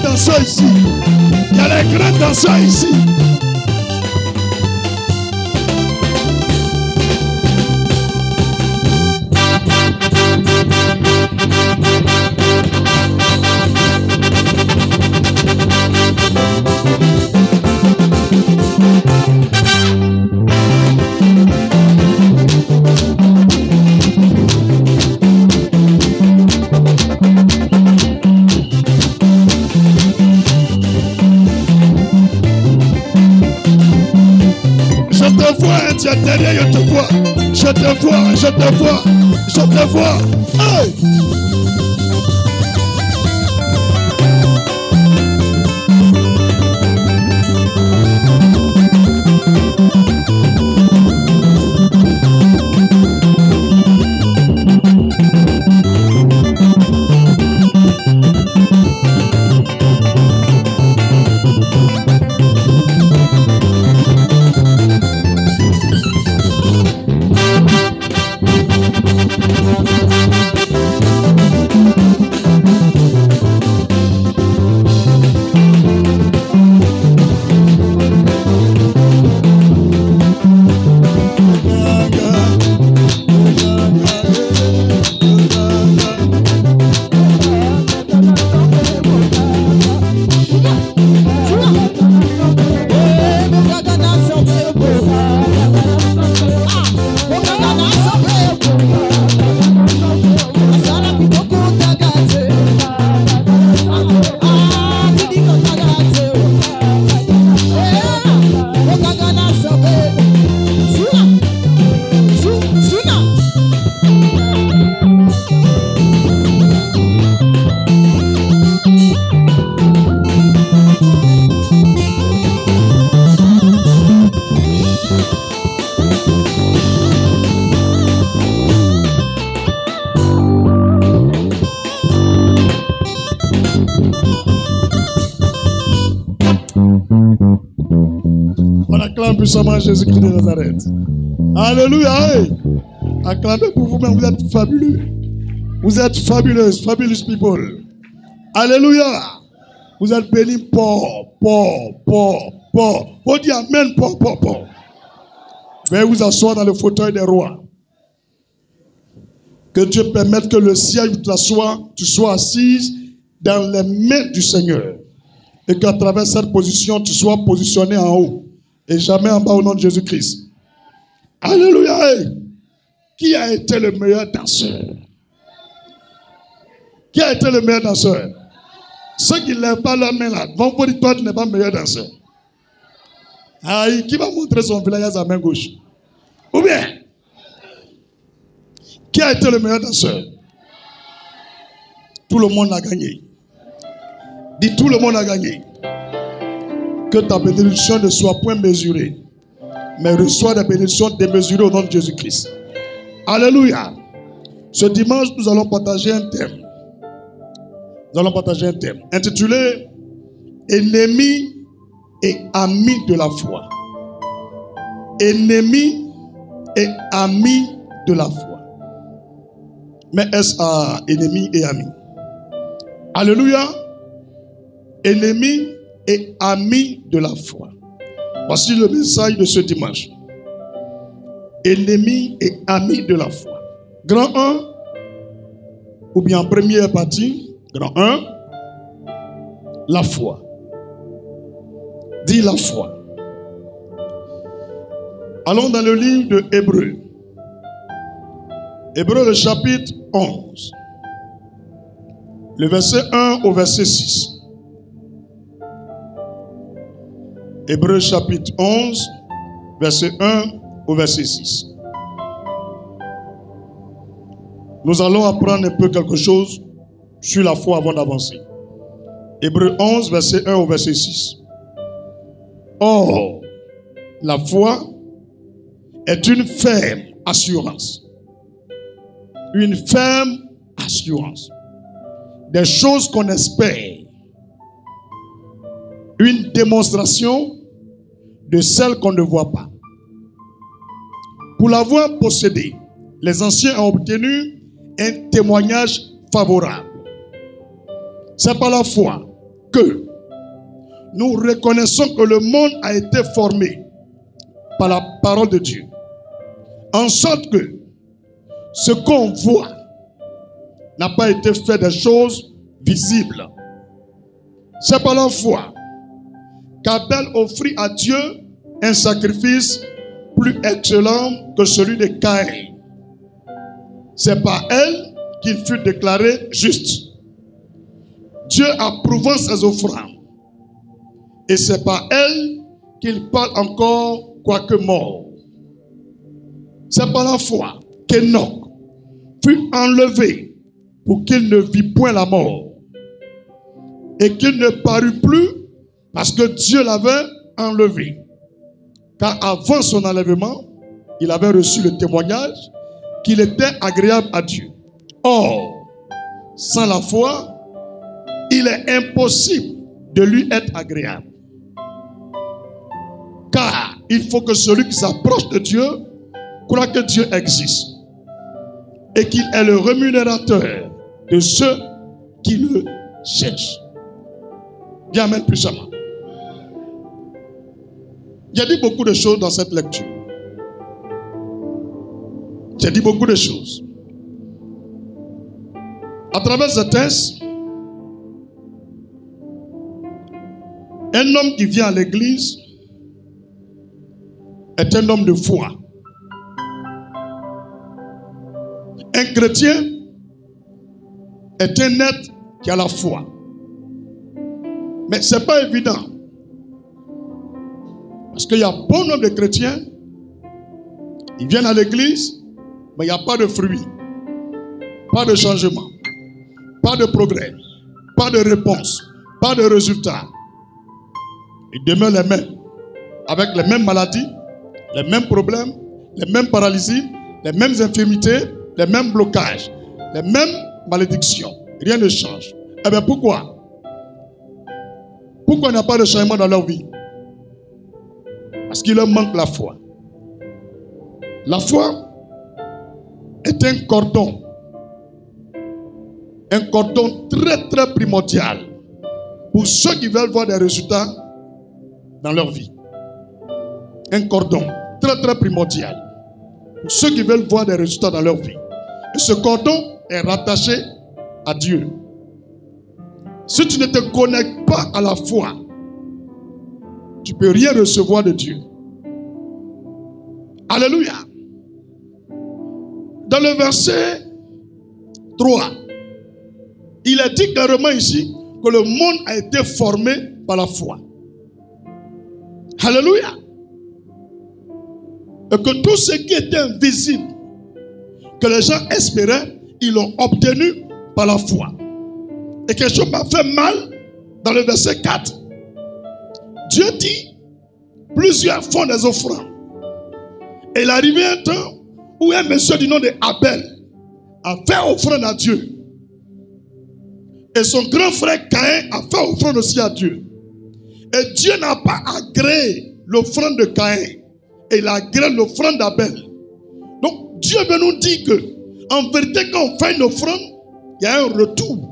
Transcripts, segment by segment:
grands danseurs ici. Il y a les grands danseurs ici. Tu es derrière, je te vois. Je te vois, je te vois, je te vois. Hey! Puissamment Jésus-Christ de Nazareth. Alléluia. Hey. Acclamez pour vous-même, vous êtes fabuleux. Vous êtes fabuleuse, fabulous people. Alléluia. Vous êtes bénis, pour. Vous dites amen, pour. Veuillez vous asseoir dans le fauteuil des rois. Que Dieu permette que le siège où tu sois assise dans les mains du Seigneur. Et qu'à travers cette position, tu sois positionné en haut. Et jamais en bas au nom de Jésus-Christ. Alléluia. Qui a été le meilleur danseur? Qui a été le meilleur danseur? Ceux qui ne lèvent pas leur main là, vont vous dire toi tu n'es pas le meilleur danseur. Qui va montrer son village à sa main gauche? Ou bien, qui a été le meilleur danseur? Tout le monde a gagné. Dis tout le monde a gagné. Que ta bénédiction ne soit point mesurée, mais reçois des bénédictions démesurées au nom de Jésus-Christ. Alléluia. Ce dimanche, nous allons partager un thème. Nous allons partager un thème intitulé Ennemis et amis de la foi. Ennemis et amis de la foi. Mais est-ce à ennemis et amis? Alléluia. Ennemis et amis de la foi. Voici le message de ce dimanche. Ennemis et amis de la foi. Grand 1, ou bien première partie, grand 1, la foi. Dis la foi. Allons dans le livre de Hébreux. Hébreux, le chapitre 11. Le verset 1 au verset 6. Hébreux chapitre 11, verset 1 au verset 6. Nous allons apprendre un peu quelque chose sur la foi avant d'avancer. Hébreux 11, verset 1 au verset 6. Or, la foi est une ferme assurance. Une ferme assurance. Des choses qu'on espère. Une démonstration de celles qu'on ne voit pas. Pour l'avoir possédée, les anciens ont obtenu un témoignage favorable. C'est par la foi que nous reconnaissons que le monde a été formé par la parole de Dieu. En sorte que ce qu'on voit n'a pas été fait des choses visibles. C'est par la foi qu'Abel offrit à Dieu un sacrifice plus excellent que celui de Caïn. C'est par elle qu'il fut déclaré juste, Dieu approuvant ses offrandes. Et c'est par elle qu'il parle encore quoique mort. C'est par la foi qu'Enoch fut enlevé pour qu'il ne vit point la mort et qu'il ne parut plus parce que Dieu l'avait enlevé. Car avant son enlèvement, il avait reçu le témoignage qu'il était agréable à Dieu. Or, sans la foi, il est impossible de lui être agréable. Car il faut que celui qui s'approche de Dieu croit que Dieu existe et qu'il est le rémunérateur de ceux qui le cherchent. Dis amen puissamment. J'ai dit beaucoup de choses dans cette lecture. J'ai dit beaucoup de choses. À travers ce texte, un homme qui vient à l'église est un homme de foi. Un chrétien est un être qui a la foi. Mais ce n'est pas évident. Parce qu'il y a bon nombre de chrétiens, ils viennent à l'église, mais il n'y a pas de fruits, pas de changement, pas de progrès, pas de réponse, pas de résultat. Ils demeurent les mêmes, avec les mêmes maladies, les mêmes problèmes, les mêmes paralysies, les mêmes infirmités, les mêmes blocages, les mêmes malédictions. Rien ne change. Eh bien pourquoi? Pourquoi il n'y a pas de changement dans leur vie? Parce qu'il leur manque la foi. La foi est un cordon très très primordial pour ceux qui veulent voir des résultats dans leur vie. Un cordon très très primordial pour ceux qui veulent voir des résultats dans leur vie. Et ce cordon est rattaché à Dieu. Si tu ne te connectes pas à la foi, tu ne peux rien recevoir de Dieu. Alléluia. Dans le verset 3, il est dit clairement ici que le monde a été formé par la foi. Alléluia. Et que tout ce qui était invisible, que les gens espéraient, ils l'ont obtenu par la foi. Et quelque chose m'a fait mal dans le verset 4. Dieu dit, plusieurs font des offrandes. Et il est arrivé un temps où un monsieur du nom de Abel a fait offrande à Dieu. Et son grand frère Caïn a fait offrande aussi à Dieu. Et Dieu n'a pas agréé l'offrande de Caïn. Et il a agréé l'offrande d'Abel. Donc Dieu veut nous dire que, en vérité, quand on fait une offrande, il y a un retour.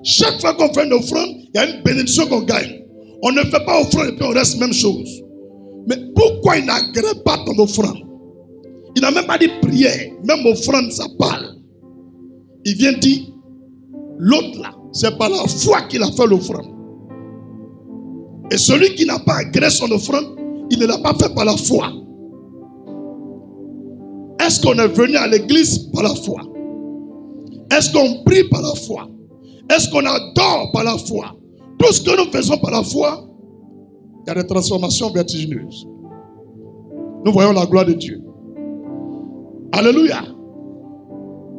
Chaque fois qu'on fait une offrande, il y a une bénédiction qu'on gagne. On ne fait pas offrande et puis on reste même chose. Mais pourquoi il n'agrée pas ton offrande? Il n'a même pas dit prière. Même offrande, ça parle. Il vient dire, l'autre là, c'est par la foi qu'il a fait l'offrande. Et celui qui n'a pas agréé son offrande, il ne l'a pas fait par la foi. Est-ce qu'on est venu à l'église par la foi? Est-ce qu'on prie par la foi? Est-ce qu'on adore par la foi? Tout ce que nous faisons par la foi, il y a des transformations vertigineuses. Nous voyons la gloire de Dieu. Alléluia.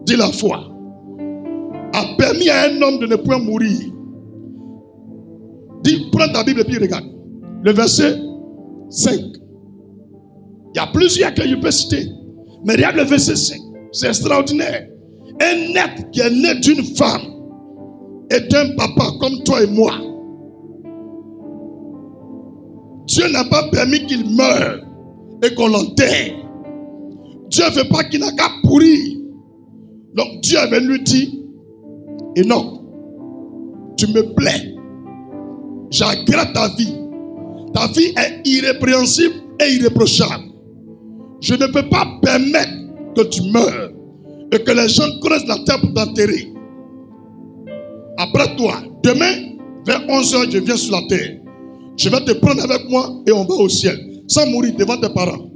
Dis la foi a permis à un homme de ne point mourir. Dis, prends ta Bible et puis regarde. Le verset 5. Il y a plusieurs que je peux citer. Mais regarde le verset 5. C'est extraordinaire. Un être qui est né d'une femme est un papa comme toi et moi. Dieu n'a pas permis qu'il meure et qu'on l'enterre. Dieu ne veut pas qu'il n'a qu'à pourrir. Donc Dieu avait lui dit, Enoch, tu me plais. j'agrée ta vie. Ta vie est irrépréhensible et irréprochable. Je ne peux pas permettre que tu meurs et que les gens creusent la terre pour t'enterrer. Après toi, demain, vers 11h, je viens sur la terre. Je vais te prendre avec moi et on va au ciel. Sans mourir devant tes parents.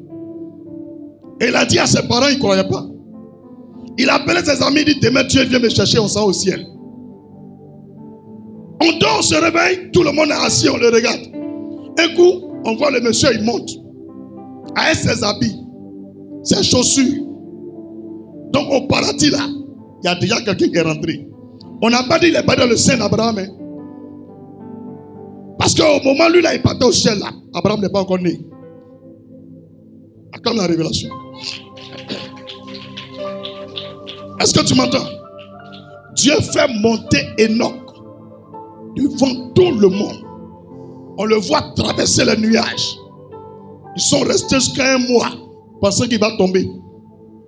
Et il a dit à ses parents, ils ne croyaient pas. Il a appelé ses amis, il dit, demain Dieu vient me chercher, on s'en va au ciel. On dort, on se réveille, tout le monde est assis, on le regarde. Un coup, on voit le monsieur, il monte. Avec ses habits, ses chaussures. Donc au paradis là, il y a déjà quelqu'un qui est rentré. On n'a pas dit qu'il est pas dans le sein d'Abraham. Hein? Parce qu'au moment où lui là, il partait au ciel là, Abraham n'est pas encore né. Comme la révélation. Est-ce que tu m'entends? Dieu fait monter Enoch devant tout le monde. On le voit traverser les nuages. Ils sont restés jusqu'à un mois pensant qu'il va tomber.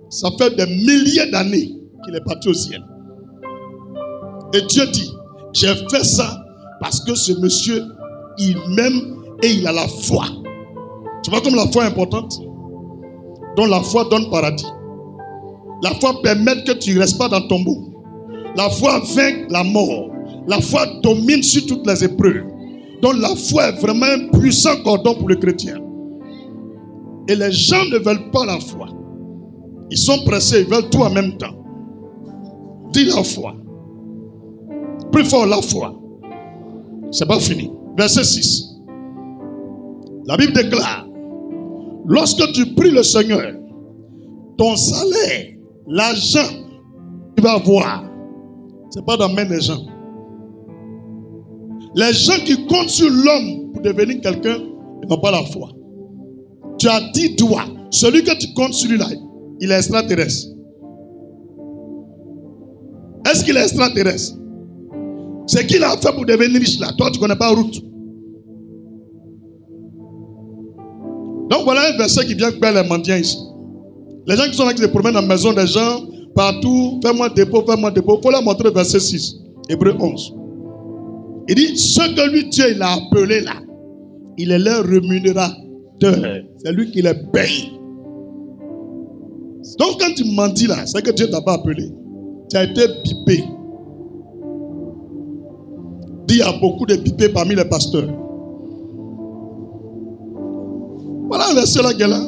Ça fait des milliers d'années qu'il est parti au ciel. Et Dieu dit, j'ai fait ça parce que ce monsieur, il m'aime et il a la foi. Tu vois comme la foi est importante? Donc la foi donne paradis. La foi permet que tu ne restes pas dans ton tombeau. La foi vainc la mort. La foi domine sur toutes les épreuves. Donc la foi est vraiment un puissant cordon pour le chrétien. Et les gens ne veulent pas la foi. Ils sont pressés, ils veulent tout en même temps. Dis la foi. Plus fort la foi. C'est pas fini. Verset 6. La Bible déclare, lorsque tu pries le Seigneur, ton salaire, l'argent que tu vas avoir, ce n'est pas dans la main des gens. Les gens qui comptent sur l'homme pour devenir quelqu'un, ils n'ont pas la foi. Tu as dit toi, celui que tu comptes sur lui là, il est extraterrestre. Est-ce qu'il est extraterrestre? C'est qu'il a fait pour devenir riche là. Toi, tu ne connais pas la route. Donc voilà un verset qui vient faire les mendiants ici. Les gens qui sont là, qui se promènent dans la maison des gens, partout, fais-moi dépôt, fais-moi dépôt. Il faut leur montrer verset 6, Hébreux 11. Il dit, ce que lui Dieu il a appelé là, il est leur rémunérateur. C'est lui qui les paye. Donc quand tu mendis là, c'est que Dieu ne t'a pas appelé. Tu as été bipé. Il y a beaucoup de bipés parmi les pasteurs. Voilà un verset là qui est là.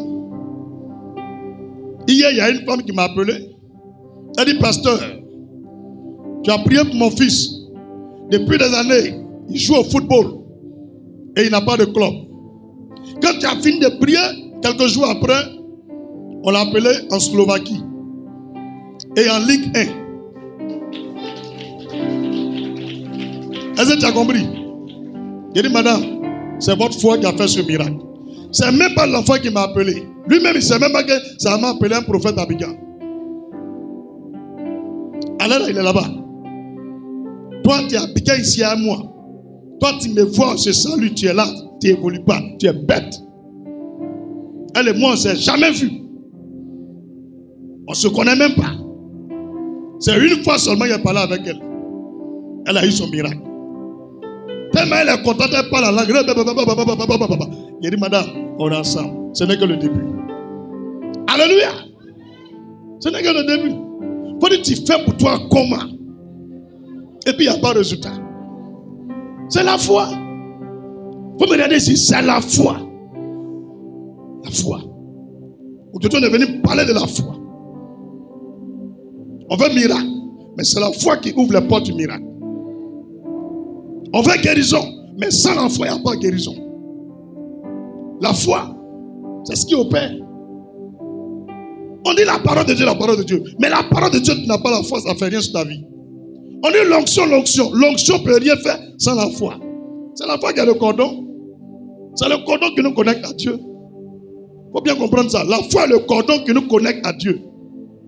Hier, il y a une femme qui m'a appelé. Elle dit, pasteur, tu as prié pour mon fils. Depuis des années, il joue au football. Et il n'a pas de club. Quand tu as fini de prier, quelques jours après, on l'a appelé en Slovaquie. Et en Ligue 1. Est-ce que tu as compris? Il dit, madame, c'est votre foi qui a fait ce miracle. C'est même pas l'enfant qui m'a appelé. Lui-même, il ne sait même pas que ça m'a appelé un prophète d'Abidjan. Alors là, il est là-bas. Toi, tu es Abidjan ici à moi. Toi, tu me vois, on se salue, tu es là, tu n'évolues pas, tu es bête. Elle et moi, on ne s'est jamais vus. On ne se connaît même pas. C'est une fois seulement qu'il a parlé avec elle. Elle a eu son miracle. Tellement elle est contente, elle parle en langue. Il dit, madame, on est ensemble. Ce n'est que le début. Alléluia. Ce n'est que le début. Faut dire, tu fais pour toi comment? Et puis il n'y a pas de résultat. C'est la foi. Vous me regardez ici, c'est la foi. La foi. Aujourd'hui, on est venu parler de la foi. On veut miracle. Mais c'est la foi qui ouvre les portes du miracle. On veut guérison. Mais sans la foi, il n'y a pas de guérison. La foi, c'est ce qui opère. On dit la parole de Dieu, la parole de Dieu. Mais la parole de Dieu, tu n'as pas la foi, ça ne fait rien sur ta vie. On dit l'onction, l'onction. L'onction ne peut rien faire sans la foi. C'est la foi qui a le cordon. C'est le cordon qui nous connecte à Dieu. Il faut bien comprendre ça. La foi est le cordon qui nous connecte à Dieu.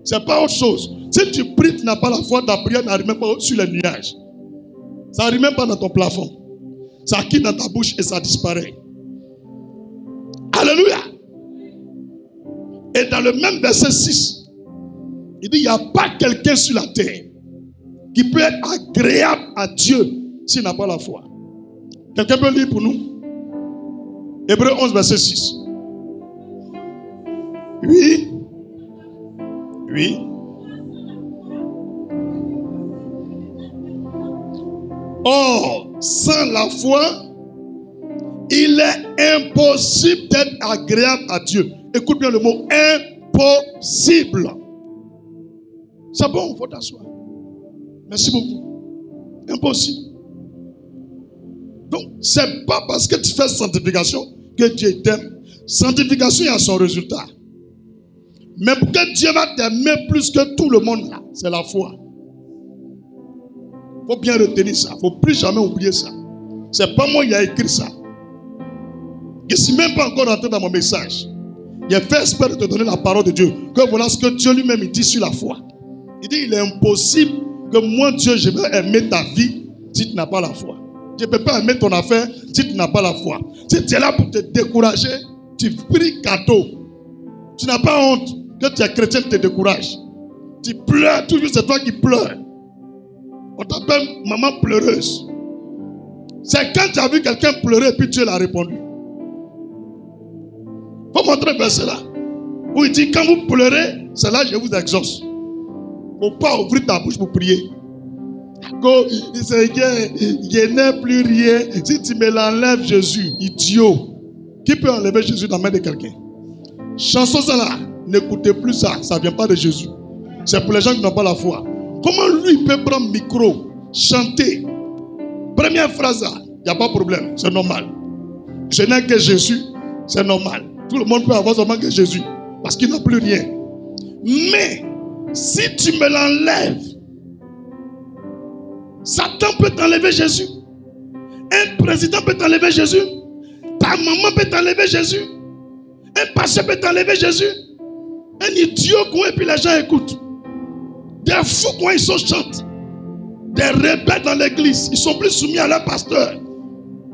Ce n'est pas autre chose. Si tu pries, tu n'as pas la foi, ta prière n'arrive même pas sur les nuages. Ça n'arrive même pas dans ton plafond. Ça quitte dans ta bouche et ça disparaît. Alléluia. Et dans le même verset 6, il dit, il n'y a pas quelqu'un sur la terre qui peut être agréable à Dieu s'il n'a pas la foi. Quelqu'un peut lire pour nous? Hébreux 11, verset 6. Oui. Oui. Or, sans la foi, il est impossible d'être agréable à Dieu. Écoute bien le mot impossible. C'est bon, il faut t'asseoir. Merci beaucoup. Impossible. Donc, c'est pas parce que tu fais sanctification que Dieu t'aime. Sanctification, il y a son résultat. Mais pour que Dieu va t'aimer plus que tout le monde là, c'est la foi. Il faut bien retenir ça. Il ne faut plus jamais oublier ça. C'est pas moi qui ai écrit ça. Je ne suis même pas encore rentré dans mon message. J'ai fait exprès de te donner la parole de Dieu. Que voilà ce que Dieu lui-même dit sur la foi. Il dit, il est impossible que moi, Dieu, je vais aimer ta vie si tu n'as pas la foi. Je ne peux pas aimer ton affaire si tu n'as pas la foi. Si tu es là pour te décourager, tu pries cadeau. Tu n'as pas honte que tu es chrétien, te décourage. Tu pleures, toujours c'est toi qui pleures. On t'appelle maman pleureuse. C'est quand tu as vu quelqu'un pleurer et puis Dieu l'a répondu. Il faut montrer un verset là. Où il dit, quand vous pleurez, c'est là que je vous exauce. Il ne faut pas ouvrir ta bouche pour prier. Je n'ai plus rien. Si tu me l'enlèves, Jésus, idiot. Qui peut enlever Jésus dans la main de quelqu'un? Chanson ça là, n'écoutez plus ça. Ça ne vient pas de Jésus. C'est pour les gens qui n'ont pas la foi. Comment lui peut prendre le micro, chanter? Première phrase là, il n'y a pas de problème, c'est normal. Je n'ai que Jésus, c'est normal. Tout le monde peut avoir seulement que Jésus. Parce qu'il n'a plus rien. Mais, si tu me l'enlèves, Satan peut t'enlever Jésus. Un président peut t'enlever Jésus. Ta maman peut t'enlever Jésus. Un pasteur peut t'enlever Jésus. Un idiot quoi et puis les gens écoutent. Des fous quoi ils sont chantent. Des rebelles dans l'église. Ils sont plus soumis à leur pasteur.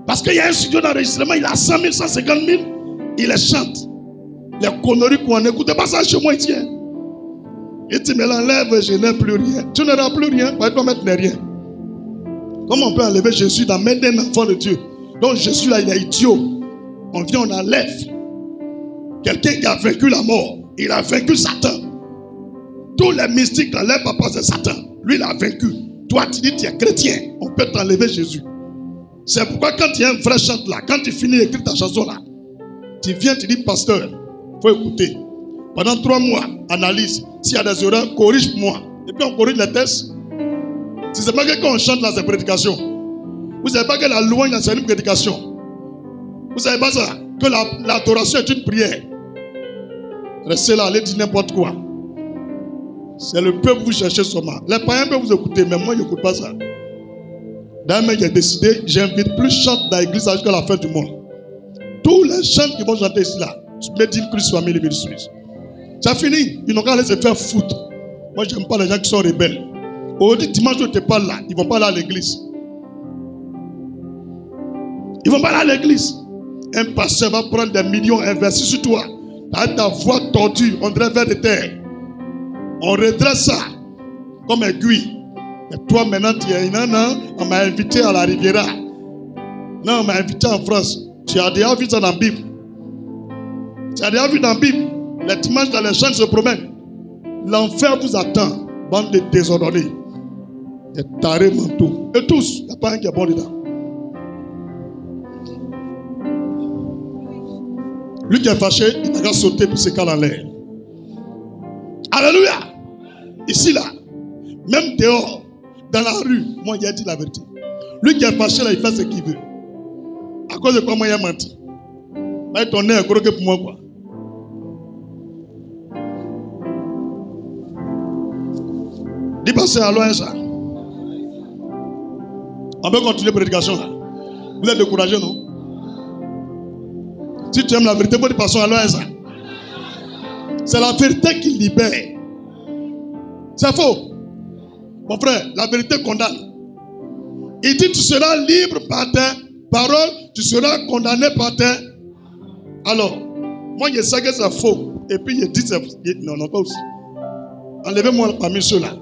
Parce qu'il y a un studio d'enregistrement, il a 100 000, 150 000. Il les chante. Les conneries qu'on n'écoute pas ça chez moi ici. Et tu me l'enlèves, je n'ai plus rien. Tu n'auras plus rien, toi-même n'as rien. Comment on peut enlever Jésus dans la main d'un enfant de Dieu? Donc Jésus là, il est idiot. On vient, on enlève. Quelqu'un qui a vaincu la mort, il a vaincu Satan. Tous les mystiques dans leur papa c'est Satan. Lui, il a vaincu. Toi, tu dis tu es chrétien, on peut t'enlever Jésus. C'est pourquoi quand il y a un vrai chant là, quand tu finis d'écrire ta chanson là, tu viens, tu dis, pasteur, il faut écouter. Pendant 3 mois, analyse. S'il y a des erreurs, corrige pour moi. Et puis on corrige les tests. Si ce n'est pas que quand on chante là, c'est prédication. Vous ne savez pas que la louange là, c'est une prédication. Vous ne savez pas ça? Que l'adoration est une prière. Restez là, allez dire n'importe quoi. C'est le peuple que vous cherchez seulement. Les païens peuvent vous écouter, mais moi je n'écoute pas ça. D'ailleurs, j'ai décidé, j'invite plus chante dans l'église jusqu'à la fin du mois. Tous les chants qui vont chanter ici là, Made in Christ Family Ministries. C'est fini, ils n'ont qu'à aller se faire foutre. Moi, je n'aime pas les gens qui sont rebelles. Aujourd'hui, dimanche, je ne te parle là, ils ne vont pas aller à l'église. Ils ne vont pas aller à l'église. Un pasteur va prendre des millions investis sur toi. Avec ta voix tordue, on dirait vers de terre. On redresse ça comme aiguille. Et toi, maintenant, tu es non, on m'a invité à la Riviera. Non, on m'a invité en France. Tu as déjà vu ça dans la Bible. Tu as déjà vu dans la Bible. Les dimanches dans les champs se promènent. L'enfer vous attend. Bande de désordonnés. Des tarés mentaux. Et tous, il n'y a pas un qui est bon dedans. Lui qui est fâché, il n'a qu'à sauter pour se caler en l'air. Alléluia. Ici, là, même dehors, dans la rue, moi, il a dit la vérité. Lui qui est fâché, là, il fait ce qu'il veut. À cause de quoi moi, il a menti. Mais ton nez est gros que pour moi, quoi. Dis pas c'est alors ça. On peut continuer la prédication là. Vous êtes découragé, non? Si tu aimes la vérité, vous dites passer alors ça. C'est la vérité qui libère. C'est faux. Mon frère, la vérité condamne. Il dit tu seras libre par tes paroles, tu seras condamné par tes... Alors, moi je sais que c'est faux. Et puis je dis c'est... Non, pas aussi. Enlevez-moi parmi ceux-là.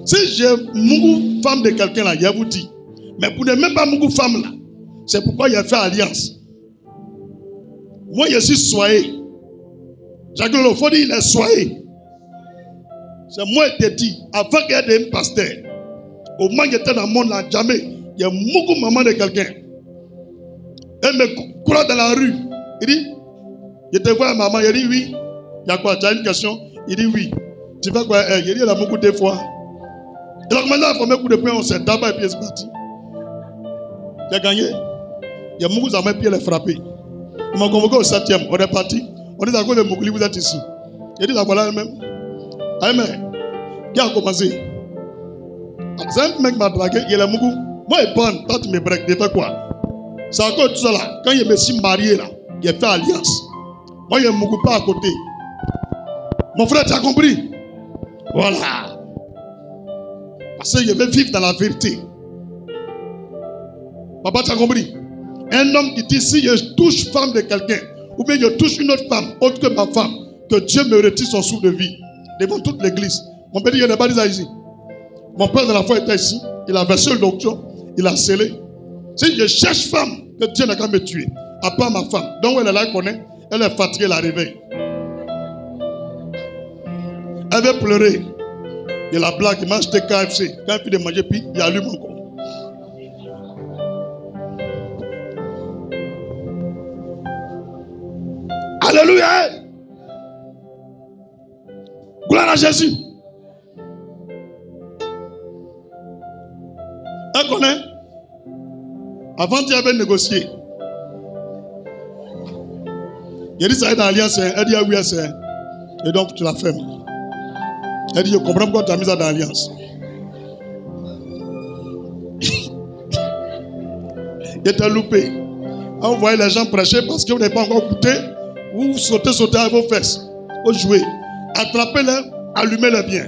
Si j'ai Mungu femme de quelqu'un là, je vous dis. Mais pour ne même pas Mungu femme là, C'est pourquoi il a fait alliance. Moi, je suis soyé. Jacques Lolo, il faut dire il est soyé. C'est moi qui t'ai dit, avant qu'il y ait des pasteurs, au moment où j'étais dans le monde, là, jamais, il y a beaucoup de mamans de quelqu'un. Elle me court dans la rue. Il dit, je te vois maman, il dit oui. Il y a quoi? Tu as une question? Il dit oui. Tu fais quoi? Il dit, il a beaucoup de fois. Il a commencé à former un coup de poing, on s'est d'abord et puis c'est parti. Il a gagné. Il y a beaucoup d'amis, puis il a frappé. Il m'a convoqué au 7e, on est parti. On dit à cause de Moukouli, vous êtes ici. Il dit, la voilà elle-même. Amen. Qui a commencé? C'est un mec qui m'a dragué, il est Moukou. Moi, il prend, toi tu me breaks, tu fais quoi? C'est à cause de tout ça là. Quand je me suis marié là, il a fait alliance. Moi, il y a Moukou pas à côté. Mon frère, tu as compris? Voilà. Parce que je veux vivre dans la vérité. Papa, tu as compris? Un homme qui dit, si je touche femme de quelqu'un, ou bien je touche une autre femme, autre que ma femme, que Dieu me retire son souffle de vie, devant toute l'église. Mon père dit, il n'y a pas dit ça ici. Mon père de la foi était ici, il a versé le docteur, il a scellé. Si je cherche femme, que Dieu n'a qu'à me tuer, à part ma femme. Donc elle est là, elle connaît, elle est fatiguée, elle la réveille. Elle veut pleurer. Il la blague, il m'a acheté KFC. Quand il finit de manger, puis il allume encore. Alléluia. Gloire à Jésus. Elle connaît. Avant, tu avais négocié. Il dit ça est dans l'alliance. Elle dit ah oui, c'est. Et donc tu la fermes. Elle dit je comprends pourquoi tu as mis ça dans l'alliance. Il t'a loupé. Quand vous voyez les gens prêcher parce que vous n'avez pas encore goûté, vous sautez à vos fesses. Vous jouez. Attrapez-les, allumez-les bien.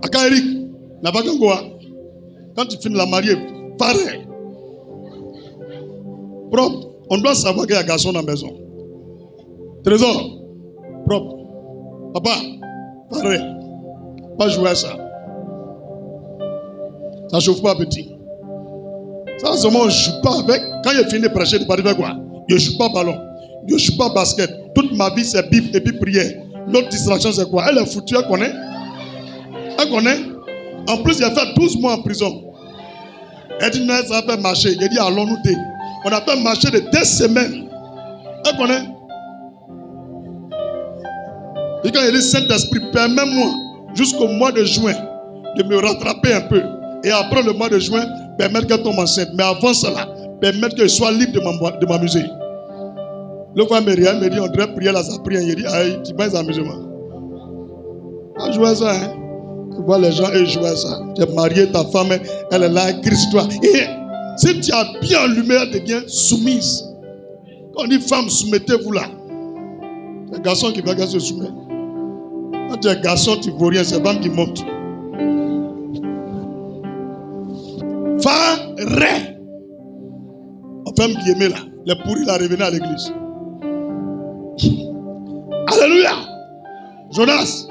Aka Eric, quand tu finis la mariée, pareil. Propre. On doit savoir qu'il y a un garçon dans la maison. Trésor, propre. Papa, pareil. Pas jouer à ça. Ça ne chauffe pas petit. Ça seulement on ne joue pas avec. Quand il finit de prêcher, tu parles de quoi? Je ne joue pas ballon. Je ne joue pas basket. Toute ma vie c'est Bible et puis prière. L'autre distraction c'est quoi? Elle est foutue, elle connaît. Elle connaît. En plus, il a fait 12 mois en prison. Elle dit non, ça a fait marcher. Il a dit allons-nous dé. On a fait marcher de 2 semaines. Elle connaît. Et quand il dit Saint-Esprit, permets-moi jusqu'au mois de juin de me rattraper un peu. Et après le mois de juin, permettre qu'elle tombe enceinte. Mais avant cela, permettre qu'elle soit libre de m'amuser. Le fois me dit, on devrait prier là, ça prie. Il dit, aïe, tu vas amusement. On joue à ça, hein. Tu vois les gens, ils jouent à ça. Tu es marié, ta femme, elle est là, elle crie sur toi. Et si tu as bien allumé, elle devient soumise. Quand on dit femme, soumettez-vous là. C'est un garçon qui va se soumettre. Quand tu es garçon, tu ne vaux rien, c'est la femme qui monte. Faré. La femme qui aimait là, les pourris là revenaient à l'église. Alléluia. Jonas,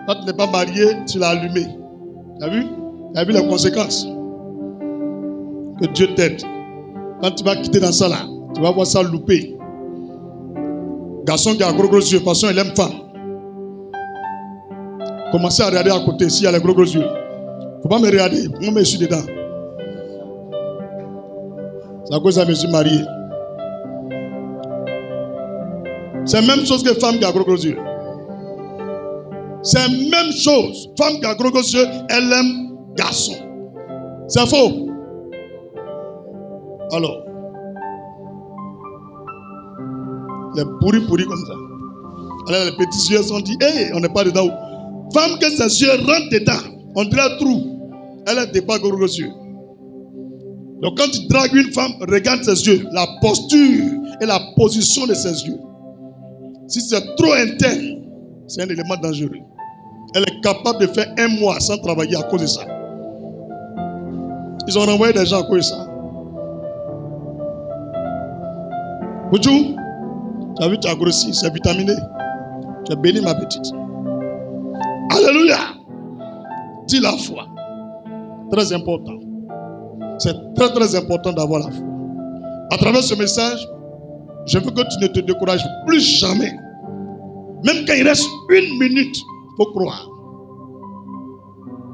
quand tu n'es pas marié, tu l'as allumé. Tu as vu? Tu as vu les conséquences? Que Dieu t'aide. Quand tu vas quitter dans ça là, tu vas voir ça louper. Garçon qui a gros yeux, de toute façon il aime femme. Commencez à regarder à côté s'il y a les gros yeux. Il ne faut pas me regarder, moi je suis dedans. C'est à cause de ça que je me suis marié. C'est la même chose que femme qui a gros yeux. C'est la même chose. Femme qui a gros yeux, elle aime garçon. C'est faux. Alors, les pourris comme ça. Alors les petits yeux sont dit, hé, on n'est pas dedans. Femme que ses yeux rentrent dedans, on dirait trou. Elle n'est pas gros yeux. Donc quand tu dragues une femme, regarde ses yeux, la posture et la position de ses yeux. Si c'est trop interne, c'est un élément dangereux. Elle est capable de faire 1 mois sans travailler à cause de ça. Ils ont renvoyé des gens à cause de ça. Boudjou, tu as vu, tu as grossi, c'est vitaminé. Tu es béni, ma petite. Alléluia. Dis la foi. Très important. C'est très très important d'avoir la foi. À travers ce message, je veux que tu ne te décourages plus jamais. Même quand il reste 1 minute, il faut croire.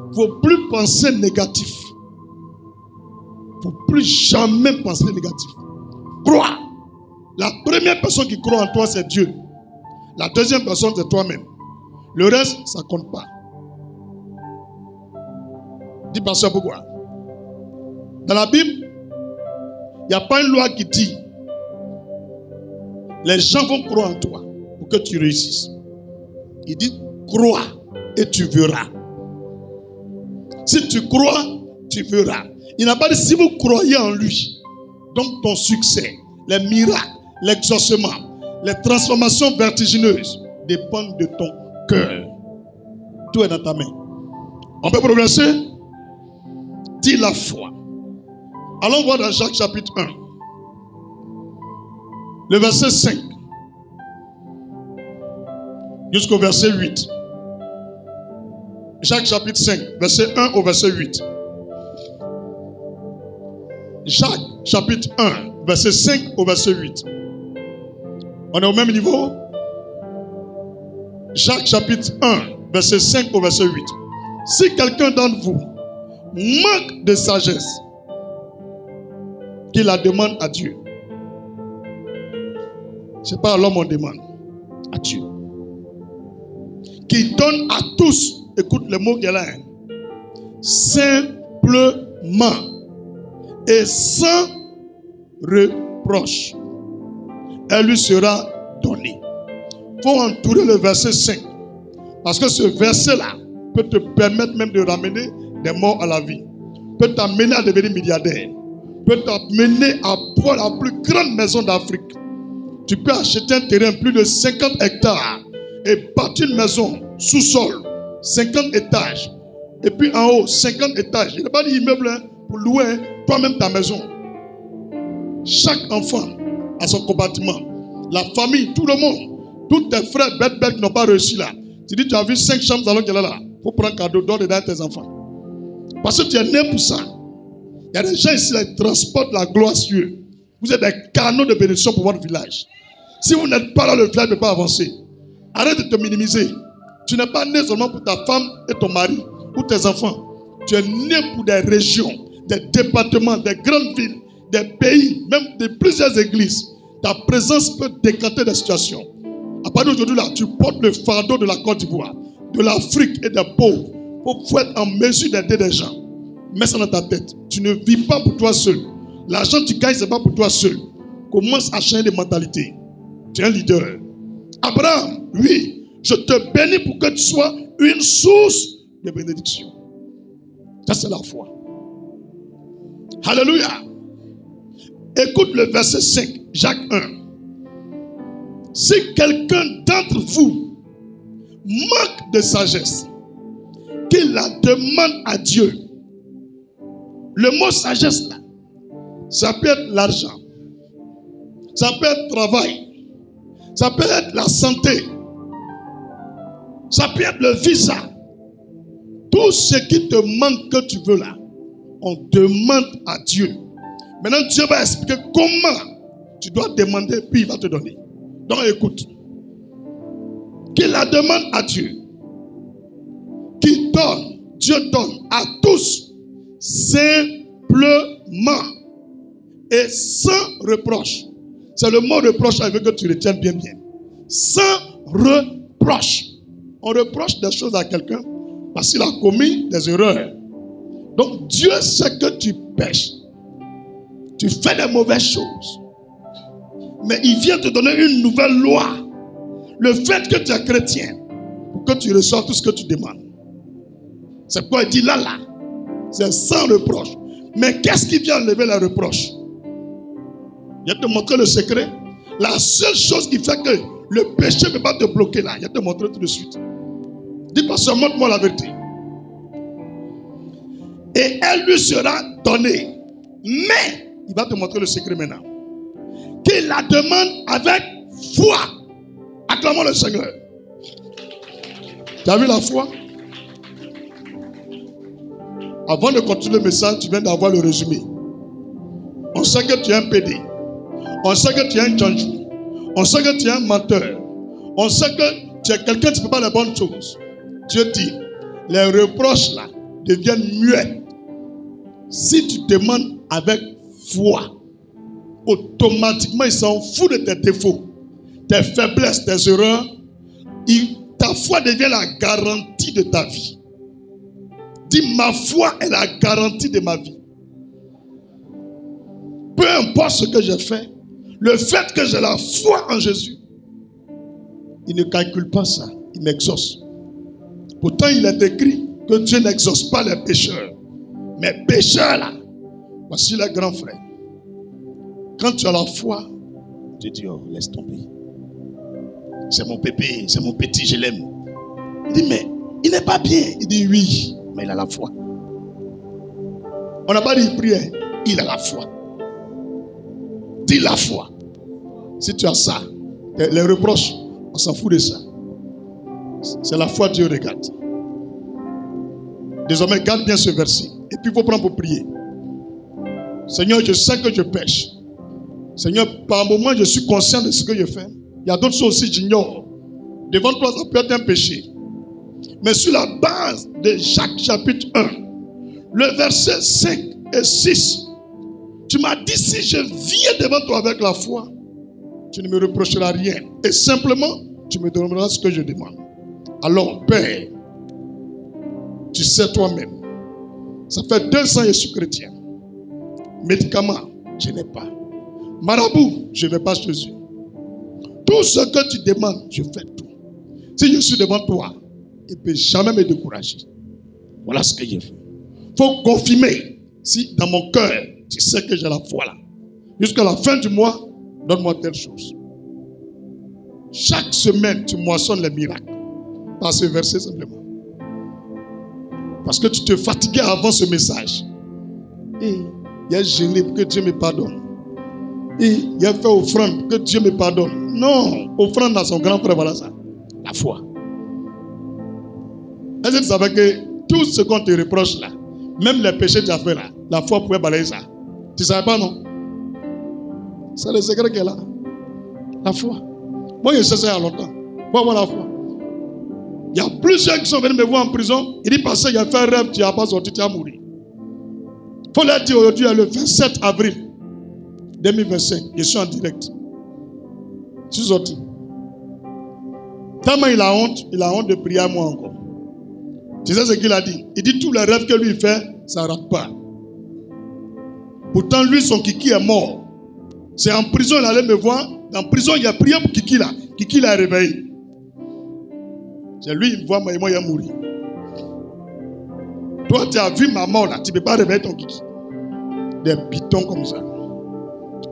Il ne faut plus penser négatif. Il ne faut plus jamais penser négatif. Crois. La première personne qui croit en toi, c'est Dieu. La deuxième personne, c'est toi-même. Le reste, ça ne compte pas. Dis pasteur pourquoi? Dans la Bible, il n'y a pas une loi qui dit les gens vont croire en toi pour que tu réussisses. Il dit crois et tu verras. Si tu crois, tu verras. Il n'a pas dit si vous croyez en lui, donc ton succès, les miracles, l'exaucement, les transformations vertigineuses dépendent de ton cœur. Tout est dans ta main. On peut progresser? Dis la foi. Allons voir dans Jacques chapitre 1. Le verset 5. Jusqu'au verset 8. Jacques chapitre 5, verset 1 au verset 8. Jacques chapitre 1, verset 5 au verset 8. On est au même niveau? Jacques chapitre 1, verset 5 au verset 8. Si quelqu'un d'entre vous manque de sagesse, qu'il la demande à Dieu. Ce n'est pas à l'homme on demande, à Dieu. Qui donne à tous, écoute le mot qu'elle a, simplement et sans reproche. Elle lui sera donnée. Il faut entourer le verset 5. Parce que ce verset-là peut te permettre même de ramener des morts à la vie. Peut t'amener à devenir milliardaire. Peut t'amener à avoir la plus grande maison d'Afrique. Tu peux acheter un terrain plus de 50 hectares et bâtir une maison sous-sol, 50 étages. Et puis en haut, 50 étages. Il n'y a pas d'immeuble pour louer toi-même ta maison. Chaque enfant a son compartiment. La famille, tout le monde. Tous tes frères bêtes qui n'ont pas réussi là. Tu dis tu as vu 5 chambres dans qu'elle est là. Il faut prendre un cadeau d'or dedans tes enfants. Parce que tu es né pour ça. Il y a des gens ici qui transportent la gloire sur eux. Vous êtes des canaux de bénédiction pour votre village. Si vous n'êtes pas là, le village ne peut pas avancer. Arrête de te minimiser. Tu n'es pas né seulement pour ta femme et ton mari ou tes enfants. Tu es né pour des régions, des départements, des grandes villes, des pays, même de plusieurs églises. Ta présence peut décanter des situations. À partir d'aujourd'hui, là, tu portes le fardeau de la Côte d'Ivoire, de l'Afrique et des pauvres pour être en mesure d'aider des gens. Mets ça dans ta tête. Tu ne vis pas pour toi seul. L'argent que tu gagnes, ce n'est pas pour toi seul. Commence à changer de mentalité. Tu es un leader. Abraham, oui, je te bénis pour que tu sois une source de bénédiction. Ça, c'est la foi. Alléluia. Écoute le verset 5, Jacques 1. Si quelqu'un d'entre vous manque de sagesse, qu'il la demande à Dieu. Le mot sagesse là, ça peut être l'argent, ça peut être le travail, ça peut être la santé, ça peut être le visa. Tout ce qui te manque que tu veux là, on demande à Dieu. Maintenant Dieu va expliquer comment tu dois demander, puis il va te donner. Donc écoute, qu'il la demande à Dieu, qui donne, Dieu donne à tous, simplement et sans reproche. C'est le mot reproche avec que tu retiennes bien. Sans reproche. On reproche des choses à quelqu'un parce qu'il a commis des erreurs. Donc Dieu sait que tu pêches. Tu fais des mauvaises choses. Mais il vient te donner une nouvelle loi. Le fait que tu es chrétien, pour que tu reçoives tout ce que tu demandes. C'est pourquoi il dit là, c'est sans reproche. Mais qu'est-ce qui vient enlever les reproches? Je vais te montrer le secret. La seule chose qui fait que le péché ne peut pas te bloquer là, je vais te montrer tout de suite. Dis pas seulement, montre-moi la vérité. Et elle lui sera donnée. Mais, il va te montrer le secret maintenant. Qu'il la demande avec foi. Acclamons le Seigneur. Tu as vu la foi? Avant de continuer le message, tu viens d'avoir le résumé. On sait que tu es un PD. On sait que tu es un tchanchou. On sait que tu es un menteur. On sait que tu es quelqu'un qui ne fait pas les bonnes choses. Dieu dit, les reproches là deviennent muets. Si tu demandes avec foi, automatiquement il s'en fout de tes défauts, tes faiblesses, tes erreurs. Ta foi devient la garantie de ta vie. Dis, ma foi est la garantie de ma vie. Peu importe ce que j'ai fait, le fait que j'ai la foi en Jésus, il ne calcule pas ça, il m'exauce. Pourtant, il est écrit que Dieu n'exauce pas les pécheurs. Mais pécheurs là, voici les grands frères. Quand tu as la foi, tu dis, oh, laisse tomber. C'est mon bébé, c'est mon petit, je l'aime. Il dit, mais il n'est pas bien. Il dit, oui, mais il a la foi. On n'a pas dit prière, il a la foi. Dis la foi. Si tu as ça, les reproches, on s'en fout de ça. C'est la foi que Dieu regarde. Désormais, garde bien ce verset. Et puis, il faut prendre pour prier. Seigneur, je sais que je pêche. Seigneur, par moment, je suis conscient de ce que je fais. Il y a d'autres choses aussi que j'ignore. Devant toi, ça peut être un péché. Mais sur la base de Jacques chapitre 1, le verset 5 et 6, tu m'as dit, si je viens devant toi avec la foi, tu ne me reprocheras rien. Et simplement, tu me donneras ce que je demande. Alors, Père, tu sais toi-même, ça fait 2 ans que je suis chrétien. Médicaments, je n'ai pas. Marabout, je ne vais pas chez eux. Tout ce que tu demandes, je fais tout. Si je suis devant toi, il ne peut jamais me décourager. Voilà ce que j'ai fait. Il faut confirmer si dans mon cœur, tu sais que j'ai la foi là. Jusqu'à la fin du mois, donne-moi telle chose. Chaque semaine, tu moissonnes les miracles. Par ce verset simplement. Parce que tu te fatiguais avant ce message. Et il a gêné pour que Dieu me pardonne. Et il a fait offrande pour que Dieu me pardonne. Non, offrande à son grand frère, voilà ça. La foi. Est-ce que tu savais que tout ce qu'on te reproche là, même les péchés que tu as fait là, la foi pouvait balayer ça. Tu ne savais pas, non? C'est le secret qu'elle a. La foi. Moi, je sais ça il y a longtemps. Pour avoir la foi. Il y a plusieurs qui sont venus me voir en prison. Il dit, parce qu'il a fait un rêve, tu n'as pas sorti, tu as mouru. Il faut leur dire aujourd'hui, le 27 avril 2025, je suis en direct. Je suis sorti. Tellement il a honte de prier à moi encore. Tu sais ce qu'il a dit? Il dit, tous les rêves que lui fait, ça ne rate pas. Pourtant, lui, son kiki est mort. C'est en prison, il allait me voir. En prison, il a prié pour Kiki là. Kiki l'a réveillé. C'est lui, il me voit, moi, il a mouru. Toi, tu as vu ma mort là. Tu ne peux pas réveiller ton Kiki. Des pitons comme ça.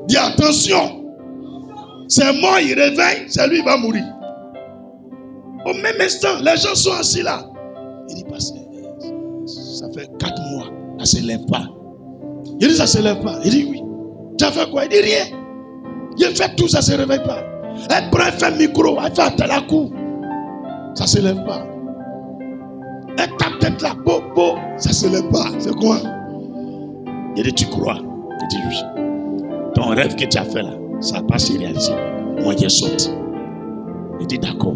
Dis attention. C'est mort, il réveille. C'est lui, il va mourir. Au même instant, les gens sont assis là. Il dit, ça fait 4 mois. Ça ne se lève pas. Il dit, ça ne se lève pas. Il dit, oui. Tu as fait quoi? Il dit, rien. Il fait tout, ça ne se réveille pas. Elle prend, elle fait micro, elle fait à la cour. Ça ne se lève pas. Elle tape tête là, ça ne se lève pas. C'est quoi? Il dit, tu crois? Il dit, oui. Ton rêve que tu as fait là, ça n'a pas se réalisé. Moi, j'ai sorti. Il dit, d'accord.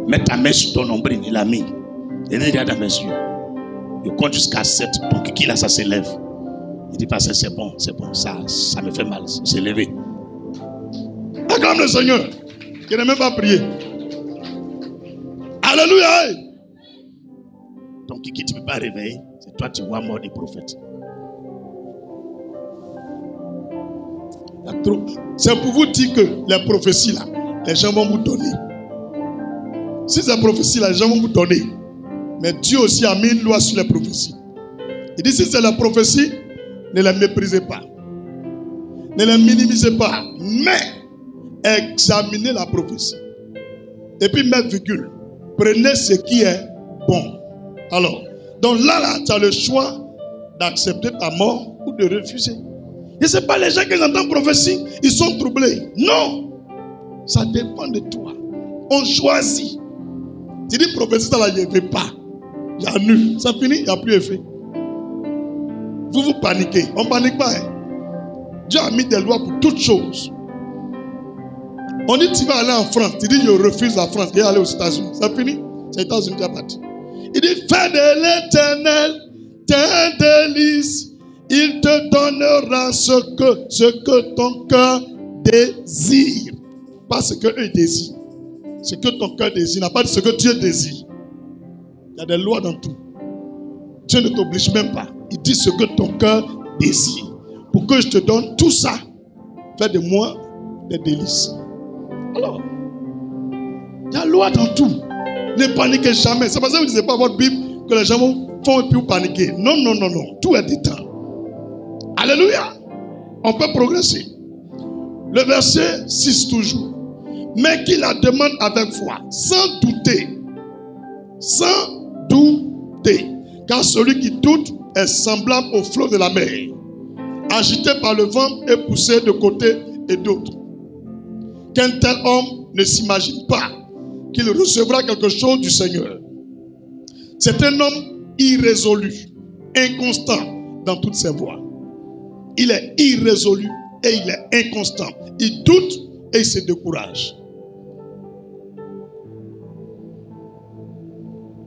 Mets ta main sur ton nombril, il a mis. Il regarde dans mes yeux. Il compte jusqu'à 7. Donc, qui là, ça se lève. Il dit, parce que c'est bon, ça me fait mal, c'est levé. Acclame le Seigneur, qui n'a même pas prié. Alléluia. Donc, qui tu ne peux pas réveiller, c'est toi, tu vois mort des prophètes. C'est pour vous dire que les prophéties là, les gens vont vous donner. Si c'est prophétie là, les gens vont vous donner. Mais Dieu aussi a mis une loi sur les prophéties. Il dit, si c'est la prophétie, ne les méprisez pas. Ne les minimisez pas. Mais examinez la prophétie. Et puis mettez virgule. Prenez ce qui est bon. Alors, donc là, tu as le choix d'accepter ta mort ou de refuser. Et ce n'est pas les gens qui entendent prophétie, ils sont troublés. Non. Ça dépend de toi. On choisit. Tu dis prophétie, ça là, je ne fais pas. J'annule. Ça finit, il n'y a plus effet. vous paniquez. On ne panique pas. Hein? Dieu a mis des lois pour toutes choses. On dit tu vas aller en France. Tu dis je refuse la France. Tu vas aller aux États-Unis. C'est fini. C'est les États-Unis qui a parti. Il dit fais de l'Éternel tes délices. Il te donnera ce que ton cœur désire. Pas ce que eux désirent. Ce que ton cœur désire. N'a pas dit ce que Dieu désire. Il y a des lois dans tout. Dieu ne t'oblige même pas. Il dit ce que ton cœur désire. Pour que je te donne tout ça, fais de moi des délices. Alors, il y a loi dans tout. Ne paniquez jamais. C'est parce que vous ne lisez pas votre Bible que les gens font et puis vous paniquez. Non, non, non, non. Tout est du temps. Alléluia. On peut progresser. Le verset 6 toujours. Mais qu'il la demande avec foi, sans douter. Sans douter. Car celui qui doute est semblable au flot de la mer, agité par le vent et poussé de côté et d'autre. Qu'un tel homme ne s'imagine pas qu'il recevra quelque chose du Seigneur. C'est un homme irrésolu, inconstant dans toutes ses voies. Il est irrésolu et il est inconstant. Il doute et il se décourage.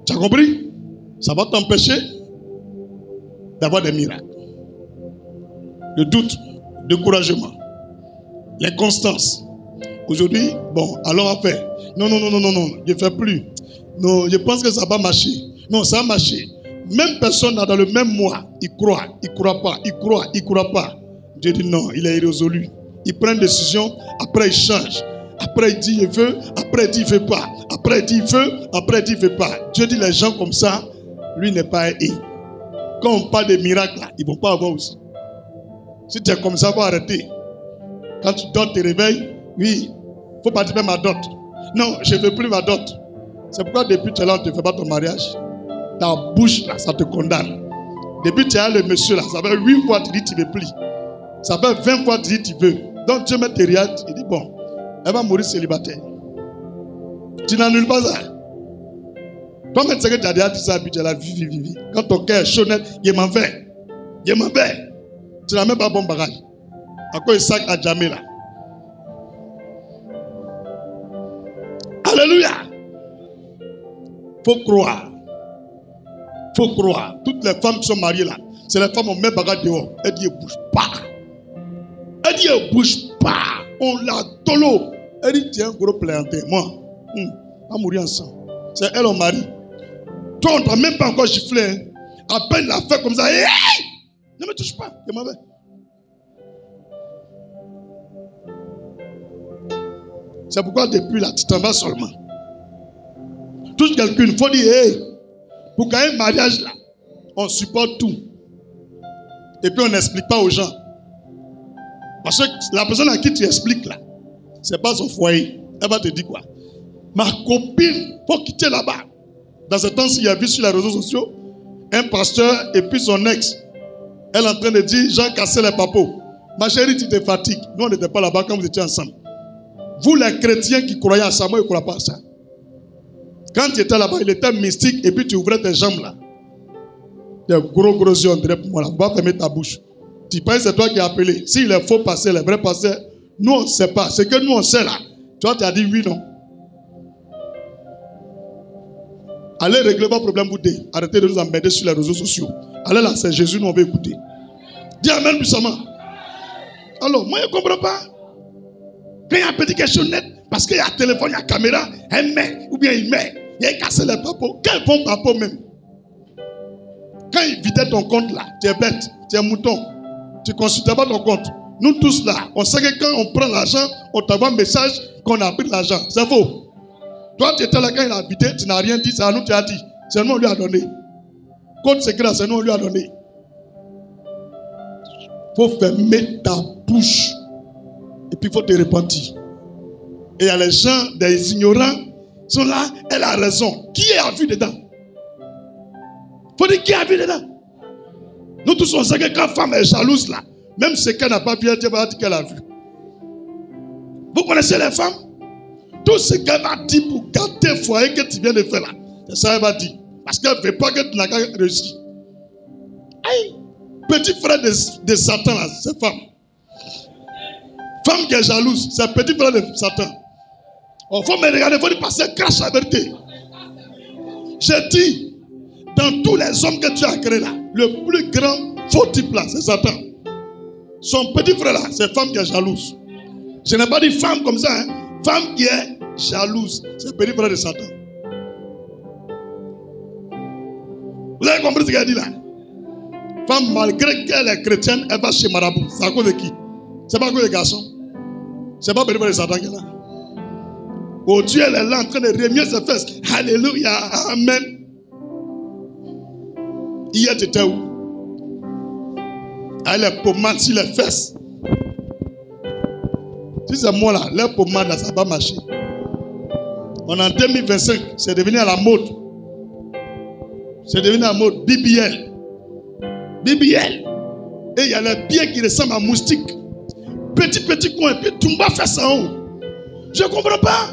Tu as compris? Ça va t'empêcher d'avoir des miracles. Le doute, le découragement, l'inconstance. Aujourd'hui, bon, allons à faire. Non, non, non, non, non, non, je ne fais plus. Non, je pense que ça va marcher. Non, ça va marcher. Même personne dans le même mois, il croit pas, il croit pas. Dieu dit non, il est irrésolu. Il prend une décision, après il change. Après il dit je veux, après il dit il ne veut pas. Après il dit il veut, après il dit il ne veut pas. Dieu dit les gens comme ça, lui n'est pas un. Quand on parle de miracles, là, ils ne vont pas avoir aussi. Si tu es comme ça, il faut arrêter. Quand tu dors, tu te réveilles, oui, il faut participer à ma dot. Non, je ne veux plus ma dot. C'est pourquoi depuis tu es là, on ne te fait pas ton mariage. Ta bouche, là, ça te condamne. Depuis tu es là, le monsieur, là, ça fait 8 fois tu dis tu ne veux plus. Ça fait 20 fois tu dis tu veux. Donc Dieu met tes riades, il dit bon, elle va mourir célibataire. Tu n'annules pas ça. Toi-même, tu sais que tu as déjà dit ça, puis tu es là, vive. Quand ton cœur est chaud net, il m'en fait. Tu n'as même pas bon bagage. À quoi il sac à jamais là? Alléluia! Faut croire. Toutes les femmes qui sont mariées là, c'est les femmes qui ont même bagage dehors. Elle dit, elle ne bouge pas. On l'a tolo. Elle dit, tiens, gros planté. Moi, on va mourir ensemble. C'est elle, on mari. Toi, on ne t'a même pas encore giflé. Hein. À peine la fait comme ça. Hey! Ne me touche pas. Je m'en vais. C'est pourquoi depuis là, tu t'en vas seulement. Touche quelqu'un, il faut dire, hey, pour qu'il y ait un mariage là, on supporte tout. Et puis on n'explique pas aux gens. Parce que la personne à qui tu expliques là, ce n'est pas son foyer. Elle va te dire quoi? Ma copine, il faut quitter là-bas. Dans ce temps-ci, il y a vu sur les réseaux sociaux un pasteur et puis son ex. Elle est en train de dire, Jean cassé les papos. Ma chérie, tu te fatigues. Nous, on n'était pas là-bas quand vous étiez ensemble. Vous, les chrétiens qui croyaient à ça, moi, je ne crois pas à ça. Quand tu étais là-bas, il était mystique et puis tu ouvrais tes jambes là. Des gros yeux, on dirait pour moi là. Va fermer ta bouche. Tu penses que c'est toi qui as appelé. S'il est faux pasteur, les vrais pasteurs, nous, on ne sait pas. Ce que nous, on sait là. Toi, tu as dit oui, non. Allez régler vos problèmes, vous deux. Arrêtez de nous emmerder sur les réseaux sociaux. Allez là, c'est Jésus, nous, on veut écouter. Dis amen puissamment. Alors, moi, je ne comprends pas. Quand il y a un petit question net, parce qu'il y a un téléphone, il y a une caméra, elle met, ou bien il met, il a cassé les papos. Quel bon papo même? Quand il vidait ton compte là, tu es bête, tu es mouton, tu ne consultes pas ton compte. Nous tous là, on sait que quand on prend l'argent, on t'envoie un message qu'on a pris l'argent. C'est faux. Toi, tu étais là quand il a vidé, tu n'as rien dit, c'est à nous tu as dit. C'est nous on lui a donné. Code secret, c'est nous on lui a donné. Il faut fermer ta bouche. Et puis il faut te repentir. Et il y a les gens, des ignorants, sont là, elle a raison. Qui a vu dedans? Il faut dire qui a vu dedans. Nous tous on sait que quand femme est jalouse là, même ce qu'elle n'a pas vu, Dieu va dire qu'elle a vu. Vous connaissez les femmes? Tout ce qu'elle va dire pour garder le foyer que tu viens de faire là, c'est ça qu'elle va dire. Parce qu'elle ne veut pas que tu n'as pas réussi. Aïe! petit frère de Satan, là, c'est femme. Femme qui est jalouse, c'est petit frère de Satan. Il faut me regarder, il faut dire parce que crache la vérité. J'ai dit, dans tous les hommes que tu as créés là, le plus grand faux type là, c'est Satan. Son petit frère là, c'est femme qui est jalouse. Je n'ai pas dit femme comme ça, hein. Femme qui est jalouse, c'est petit frère de Satan. Vous avez compris ce qu'elle dit là? Femme, malgré qu'elle est chrétienne, elle va chez Marabout. C'est à cause de qui? C'est pas à cause des garçons. C'est pas petit frère de Satan qui est là. Oh Dieu, elle est là en train de remuer ses fesses. Alléluia, amen. Hier, tu étais où? Elle est pommade sur les fesses. Si c'est moi là, les pommades là, ça va marcher. On est en 2025, c'est devenu à la mode. C'est devenu à la mode. BBL. BBL. Et il y a les pieds qui ressemblent à moustique. Petit coin, puis Toumba fait ça en haut. Je ne comprends pas.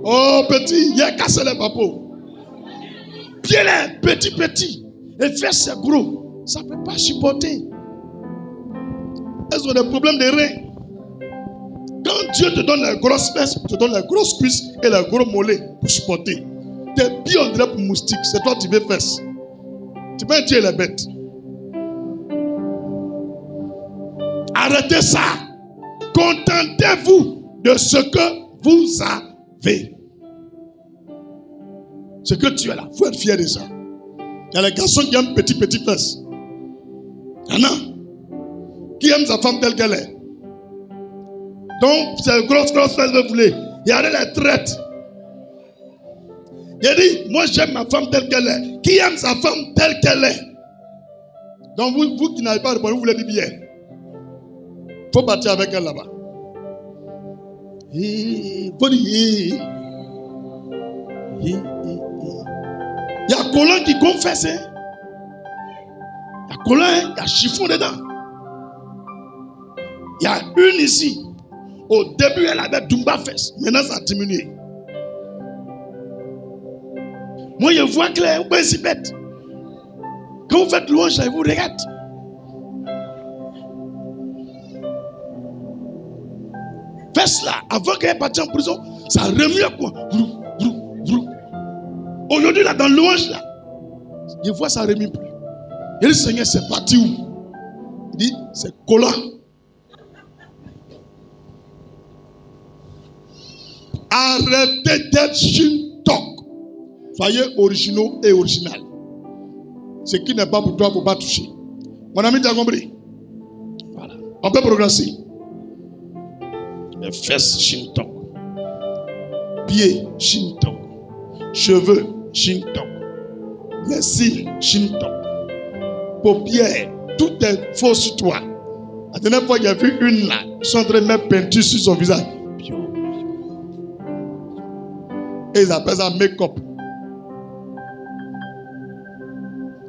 Oh petit, il a cassé les papeaux. Pieds là, petit. Et fesses c'est gros. Ça ne peut pas supporter. Elles ont des problèmes de reins. Quand Dieu te donne les grosses fesses, il te donne les grosses cuisses et les gros mollets pour supporter. Tes pieds on dirait pour moustique. C'est toi qui veux fesses. Tu peux Dieu les bêtes. Arrêtez ça. Contentez-vous de ce que vous avez. Ce que tu as là, il faut être fier de ça. Il y a les garçons qui aiment petit fesses. Il y en a qui aiment sa femme telle qu'elle est. Donc, c'est grosse fesses que vous voulez. Il y a les traites. Il a dit, moi j'aime ma femme telle qu'elle est. Qui aime sa femme telle qu'elle est? Donc, vous qui n'avez pas répondu, vous voulez dire bien. Il faut partir avec elle là-bas. Il faut dire. Il y a collant qui confesse. Il y a collant, il y a chiffon dedans. Il y a une ici. Au début, elle avait Dumba fesse. Maintenant, ça a diminué. Moi, je vois clair, vous êtes si bête. Quand vous faites louange, je vous regarde. Fesse là, avant qu'elle parte en prison, ça remue quoi. Aujourd'hui, là, dans le louange, là, je vois ça remue plus. Et le Seigneur, c'est parti où? Il dit, c'est collant. Arrêtez d'être chintok. Soyez originaux et original. Ce qui n'est pas pour toi, il ne faut pas toucher. Mon ami, tu as compris? Voilà. On peut progresser. Les fesses chintok. Pieds chintok. Cheveux chintok. Les cils chintok. Paupières. Tout est faux sur toi. La dernière fois, il y a vu une là. Ils sont en train de mettre peinture sur son visage. Et ils appellent ça make-up.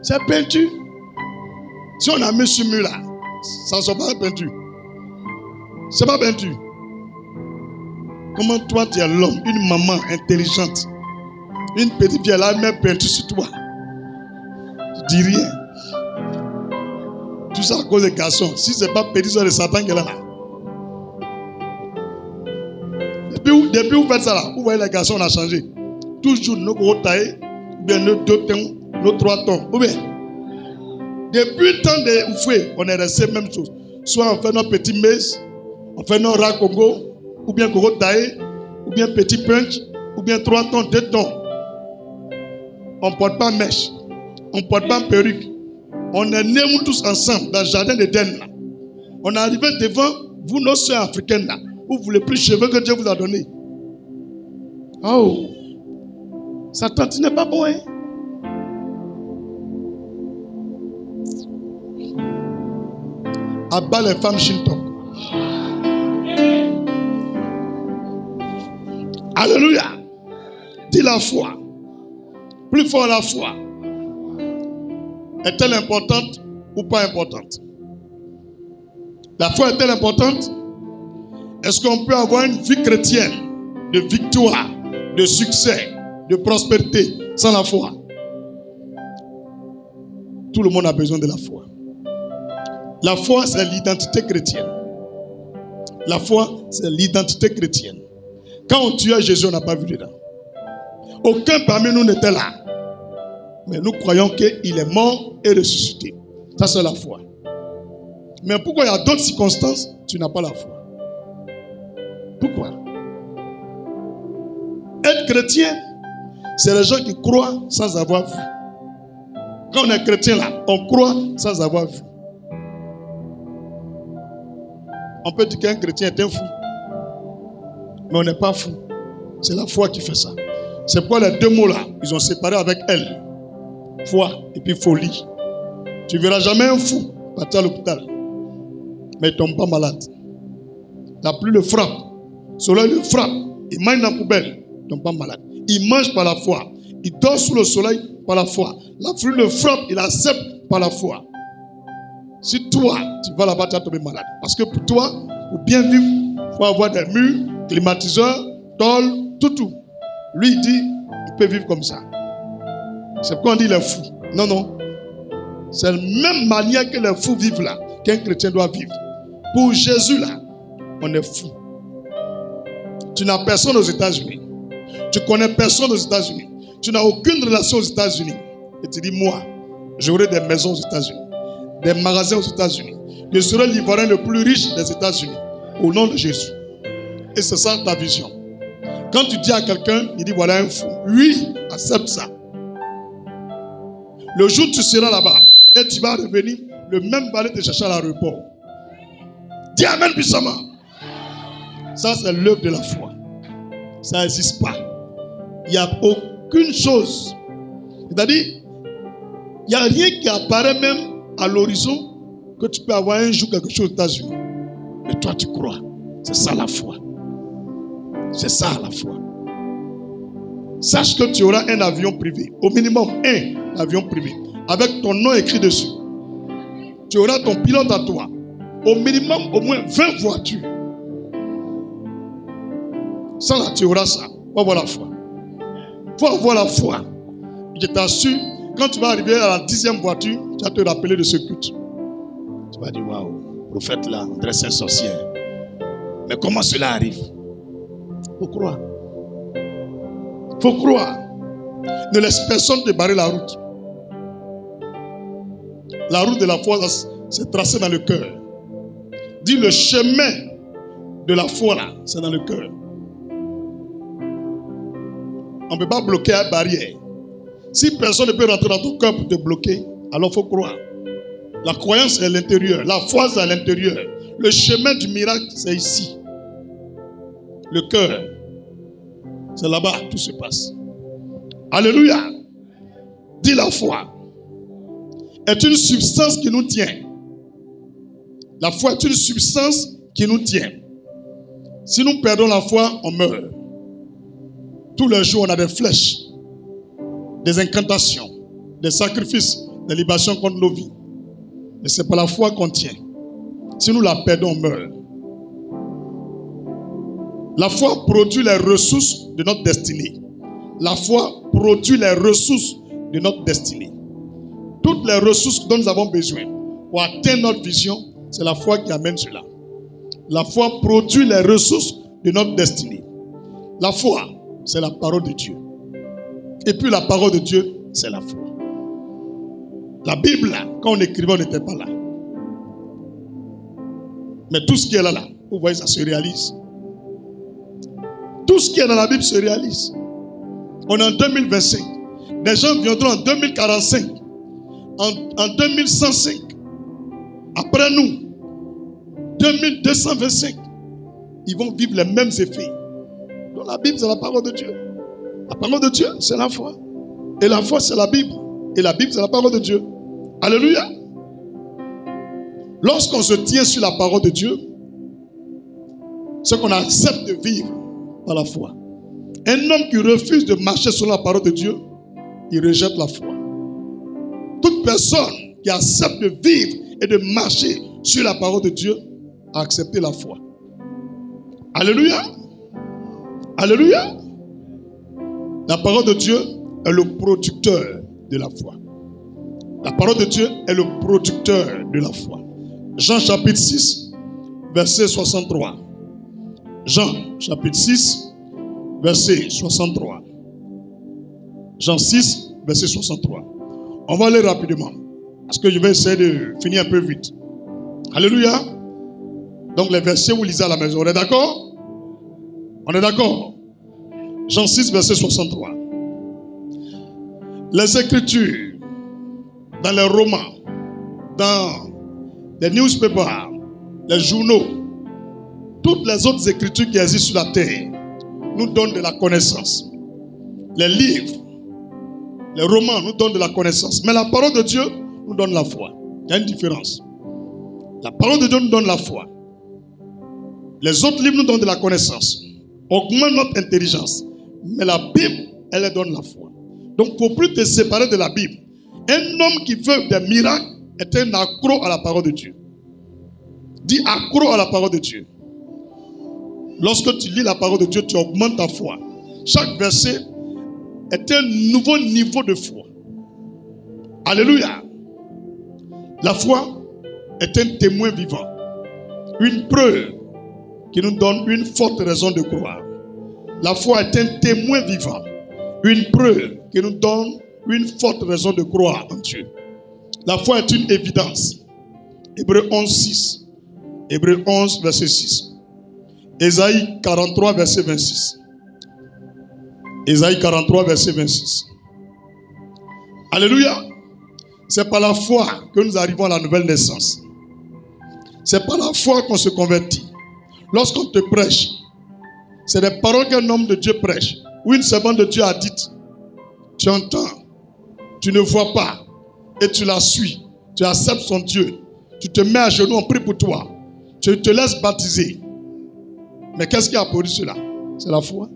C'est peinture. Si on a mis ce mur là, ça ne sera pas peinture. C'est pas peinture. Comment toi tu es l'homme, une maman intelligente, une petite fille là, elle met peinture sur toi. Tu dis rien. Tout ça à cause des garçons. Si ce n'est pas peinture de Satan qui est là. Depuis vous faites ça là, vous voyez les garçons, on a changé. Toujours nos gros tailles, ou bien nos 2 tons, nos 3 tons. Ou bien, depuis le temps de Oufoué, on est resté la même chose. Soit on fait nos petits maize, on fait nos rats Congo, ou bien gros taillé, ou bien petit punch, ou bien 3 tons, 2 tons. On ne porte pas mèche, on ne porte pas perruque. On est nés tous ensemble dans le jardin d'Éden. On est arrivé devant vous, nos soeurs africaines là. Vous ne voulez plus de cheveux que Dieu vous a donné. Oh, Satan, tu n'es pas bon, hein? Abat les femmes Shintok. Alléluia. Dis la foi. Plus fort la foi. Est-elle importante ou pas importante? La foi est-elle importante? Est-ce qu'on peut avoir une vie chrétienne de victoire, de succès, de prospérité sans la foi? Tout le monde a besoin de la foi. La foi, c'est l'identité chrétienne. La foi, c'est l'identité chrétienne. Quand on tuait Jésus, on n'a pas vu dedans. Aucun parmi nous n'était là. Mais nous croyons qu'il est mort et ressuscité. Ça, c'est la foi. Mais pourquoi il y a d'autres circonstances, tu n'as pas la foi? Pourquoi? Être chrétien, c'est les gens qui croient sans avoir vu. Quand on est chrétien là, on croit sans avoir vu. On peut dire qu'un chrétien est un fou. Mais on n'est pas fou. C'est la foi qui fait ça. C'est pourquoi les deux mots là, ils ont séparé avec elle. Foi et puis folie. Tu ne verras jamais un fou partir à l'hôpital. Mais il ne tombe pas malade. La pluie le frappe. Le soleil le frappe. Il mange dans la poubelle. Il ne tombe pas malade. Il mange par la foi. Il dort sous le soleil par la foi. La pluie le frappe. Il accepte par la foi. Si toi, tu vas là-bas, tu vas tomber malade. Parce que pour toi, pour bien vivre, il faut avoir des murs, climatiseurs, tôle, tout. Lui, il dit, il peut vivre comme ça. C'est pourquoi on dit les fous. Non, non. C'est la même manière que les fous vivent là, qu'un chrétien doit vivre. Pour Jésus là, on est fou. Tu n'as personne aux États-Unis. Tu connais personne aux États-Unis. Tu n'as aucune relation aux États-Unis. Et tu dis, moi, j'aurai des maisons aux États-Unis, des magasins aux États-Unis. Je serai l'ivoirien le plus riche des États-Unis. Au nom de Jésus. Et c'est ça ta vision. Quand tu dis à quelqu'un, il dit, voilà un fou. Oui, accepte ça. Le jour où tu seras là-bas, et tu vas revenir, le même va aller te chercher à l'aéroport. Dis amen puissamment. Ça, c'est l'œuvre de la foi. Ça n'existe pas. Il n'y a aucune chose. C'est-à-dire, il n'y a rien qui apparaît même à l'horizon que tu peux avoir un jour quelque chose aux États-Unis. Mais toi, tu crois. C'est ça la foi. C'est ça la foi. Sache que tu auras un avion privé. Au minimum, un avion privé. Avec ton nom écrit dessus. Tu auras ton pilote à toi. Au minimum, au moins 20 voitures. Ça là, tu auras ça. Il faut avoir la foi. Il faut avoir la foi. Je t'assure, quand tu vas arriver à la 10e voiture, tu vas te rappeler de ce culte. Tu vas dire, waouh, prophète là, on dirait c'est un sorcier. Mais comment cela arrive? Il faut croire. Il faut croire. Ne laisse personne te barrer la route. La route de la foi, c'est tracé dans le cœur. Dis le chemin de la foi là, c'est dans le cœur. On ne peut pas bloquer la barrière. Si personne ne peut rentrer dans ton cœur pour te bloquer, alors il faut croire. La croyance est à l'intérieur. La foi c'est à l'intérieur. Le chemin du miracle, c'est ici. Le cœur, c'est là-bas que tout se passe. Alléluia. Dis la foi est une substance qui nous tient. La foi est une substance qui nous tient. Si nous perdons la foi, on meurt. Tous les jours, on a des flèches, des incantations, des sacrifices, des libations contre nos vies. Mais c'est pas la foi qu'on tient. Si nous la perdons, on meurt. La foi produit les ressources de notre destinée. La foi produit les ressources de notre destinée. Toutes les ressources dont nous avons besoin pour atteindre notre vision, c'est la foi qui amène cela. La foi produit les ressources de notre destinée. La foi, c'est la parole de Dieu. Et puis la parole de Dieu, c'est la foi. La Bible, là, quand on écrivait, on n'était pas là. Mais tout ce qui est là, vous voyez, ça se réalise. Tout ce qui est dans la Bible se réalise. On est en 2025. Des gens viendront en 2045. En 2105. Après nous, 2225. Ils vont vivre les mêmes effets. Donc la Bible, c'est la parole de Dieu. La parole de Dieu, c'est la foi. Et la foi, c'est la Bible. Et la Bible, c'est la parole de Dieu. Alléluia. Lorsqu'on se tient sur la parole de Dieu, c'est qu'on accepte de vivre par la foi. Un homme qui refuse de marcher sur la parole de Dieu, il rejette la foi. Toute personne qui accepte de vivre et de marcher sur la parole de Dieu a accepté la foi. Alléluia. Alléluia. La parole de Dieu est le producteur de la foi. La parole de Dieu est le producteur de la foi. Jean chapitre 6, verset 63. Jean chapitre 6, verset 63. Jean 6, verset 63. On va aller rapidement, parce que je vais essayer de finir un peu vite. Alléluia. Donc les versets, vous lisez à la maison. On est d'accord? On est d'accord? Jean 6, verset 63. Les Écritures, dans les romans, dans les newspapers, les journaux, toutes les autres Écritures qui existent sur la terre nous donnent de la connaissance. Les livres, les romans nous donnent de la connaissance. Mais la parole de Dieu nous donne la foi. Il y a une différence. La parole de Dieu nous donne la foi. Les autres livres nous donnent de la connaissance, augmentent notre intelligence. Mais la Bible, elle donne la foi. Donc, il ne faut plus te séparer de la Bible. Un homme qui veut des miracles est un accro à la parole de Dieu. Dis accro à la parole de Dieu. Lorsque tu lis la parole de Dieu, tu augmentes ta foi. Chaque verset est un nouveau niveau de foi. Alléluia. La foi est un témoin vivant. Une preuve qui nous donne une forte raison de croire. La foi est un témoin vivant. Une preuve qui nous donne une forte raison de croire en Dieu. La foi est une évidence. Hébreux 11, 6. Hébreux 11, verset 6. Ésaïe 43, verset 26. Ésaïe 43, verset 26. Alléluia. C'est par la foi que nous arrivons à la nouvelle naissance. C'est par la foi qu'on se convertit. Lorsqu'on te prêche, c'est des paroles qu'un homme de Dieu prêche, ou une servante de Dieu a dites. Tu entends, tu ne vois pas, et tu la suis. Tu acceptes son Dieu. Tu te mets à genoux, on prie pour toi. Tu te laisses baptiser. Mais qu'est-ce qui a produit cela? C'est la foi.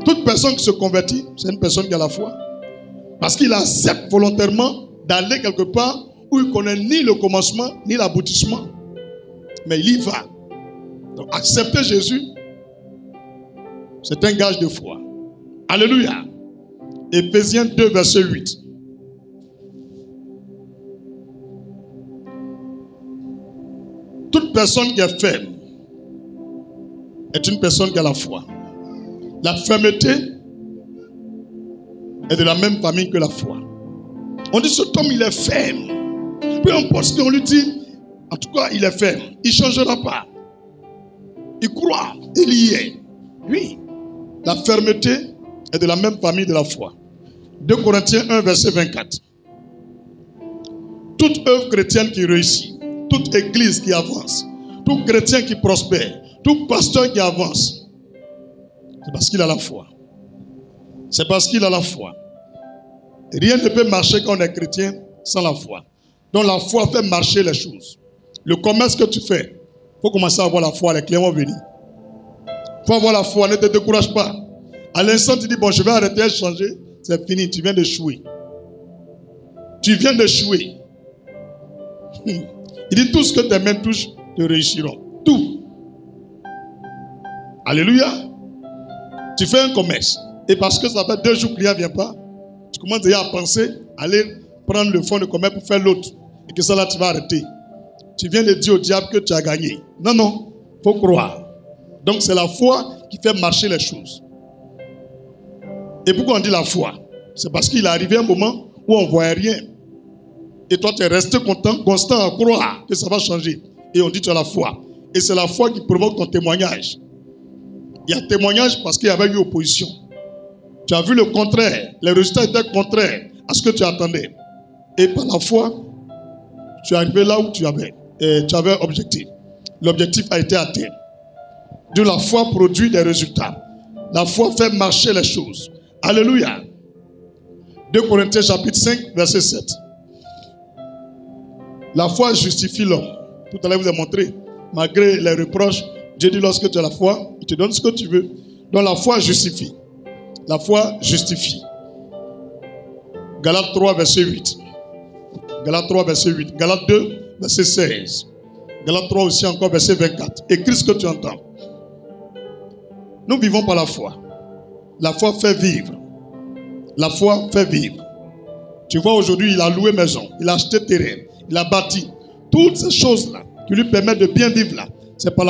Toute personne qui se convertit, c'est une personne qui a la foi. Parce qu'il accepte volontairement d'aller quelque part où il ne connaît ni le commencement, ni l'aboutissement. Mais il y va. Donc accepter Jésus, c'est un gage de foi. Alléluia. Éphésiens 2, verset 8. Toute personne qui est ferme est une personne qui a la foi. La fermeté est de la même famille que la foi. On dit cet homme il est ferme. Peu importe ce qu'on lui dit, en tout cas il est ferme. Il ne changera pas. Il croit, il y est. Oui. La fermeté est de la même famille de la foi. 2 Corinthiens 1, verset 24. Toute œuvre chrétienne qui réussit, toute église qui avance, tout chrétien qui prospère, tout pasteur qui avance, c'est parce qu'il a la foi. C'est parce qu'il a la foi. Rien ne peut marcher quand on est chrétien sans la foi. Donc la foi fait marcher les choses. Le commerce que tu fais, il faut commencer à avoir la foi, les clients vont venir. Il faut avoir la foi, ne te décourage pas. À l'instant, tu dis, bon, je vais arrêter de changer, c'est fini, tu viens d'échouer. Tu viens d'échouer. Il dit, tout ce que tes mains touchent, te réussiront. Tout. Alléluia. Tu fais un commerce. Et parce que ça fait 2 jours que le client ne vient pas, tu commences déjà à penser, aller prendre le fonds de commerce pour faire l'autre. Et que ça là, tu vas arrêter. Tu viens de dire au diable que tu as gagné. Non, non. Il faut croire. Donc c'est la foi qui fait marcher les choses. Et pourquoi on dit la foi? C'est parce qu'il est arrivé un moment où on ne voyait rien. Et toi, tu es resté constant à croire que ça va changer. Et on dit tu as la foi. Et c'est la foi qui provoque ton témoignage. Il y a témoignage parce qu'il y avait eu opposition. Tu as vu le contraire. Les résultats étaient contraires à ce que tu attendais. Et par la foi, tu es arrivé là où tu avais objectif. L'objectif a été atteint. De la foi produit des résultats. La foi fait marcher les choses. Alléluia. 2 Corinthiens chapitre 5, verset 7. La foi justifie l'homme. Tout à l'heure, je vous ai montré. Malgré les reproches, Dieu dit lorsque tu as la foi, il te donne ce que tu veux. Donc la foi justifie. La foi justifie. Galates 3, verset 8. Galates 3, verset 8. Galates 2, verset 16. Galates 3 aussi encore, verset 24. Écris ce que tu entends. Nous vivons par la foi. La foi fait vivre. La foi fait vivre. Tu vois, aujourd'hui, il a loué maison, il a acheté terrain, il a bâti. Toutes ces choses-là qui lui permettent de bien vivre là, c'est par la